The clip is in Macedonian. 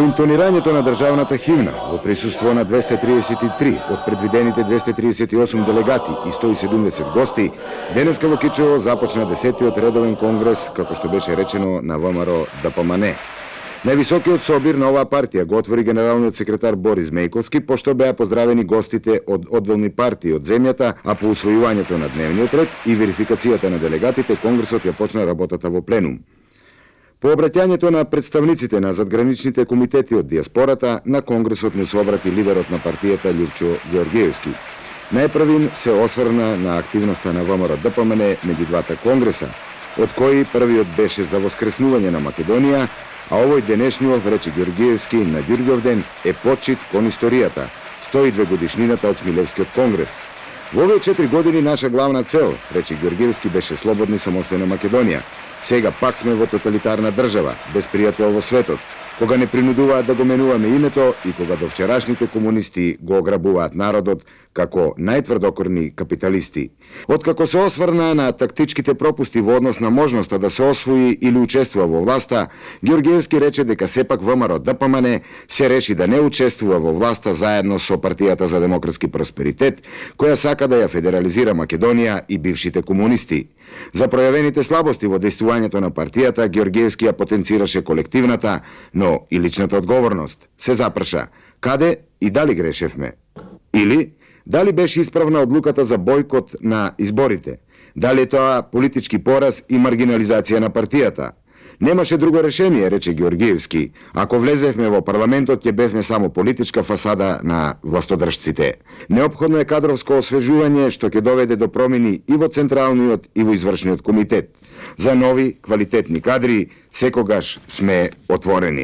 По интонирањето на државната химна, во присуство на 233 од предвидените 238 делегати и 170 гости, денеска во Кичево започна 10-тиот редовен конгрес, како што беше речено на ВМРО ДПМН. Највисокиот собир на оваа партија го отвори генералниот секретар Борис Мејковски, пошто беа поздравени гостите од одделни партии од земјата, а по усвојувањето на дневниот ред и верификацијата на делегатите, конгресот ја почна работата во пленум. По обраќањето на представниците на задграничните комитети од диаспората, на конгресот му се обрати лидерот на партијата Љупчо Георгиевски. Најпрвин се осврна на активноста на ВМРО ДПМН меѓу двата конгреса, од кои првиот беше за воскреснување на Македонија, а овој денешниот, рече Георгиевски, на Ѓурѓовден е почит кон историјата, 102 годишнината од Смилевскиот конгрес. Во овие 4 години наша главна цел, рече Ѓоргиевски, беше слободна и самостојна Македонија. Сега пак сме во тоталитарна држава, без пријател во светот, кога не принудуваат да го менуваме името и кога до вчерашните комунисти го ограбуваат народот како најтврдокорни капиталисти. Откако се осврна на тактичките пропусти во однос на можноста да се освои или учествува во власта, Ѓоргиевски рече дека сепак ВМРО ДПМН се реши да не учествува во власта заедно со Партијата за демократски просперитет, која сака да ја федерализира Македонија и бившите комунисти. За пројавените слабости во действувањето на партијата, Ѓоргиевски ја потенцираше колективната, но и личната одговорност. Се запраша, каде и дали грешевме? Или, дали беше исправна одлуката за бојкот на изборите? Дали е тоа политички пораз и маргинализација на партијата? Немаше друго решение, рече Ѓоргиевски. Ако влезевме во парламентот, ќе бевме само политичка фасада на властодржците. Неопходно е кадровско освежување што ќе доведе до промени и во Централниот и во Извршниот комитет. За нови, квалитетни кадри секогаш сме отворени.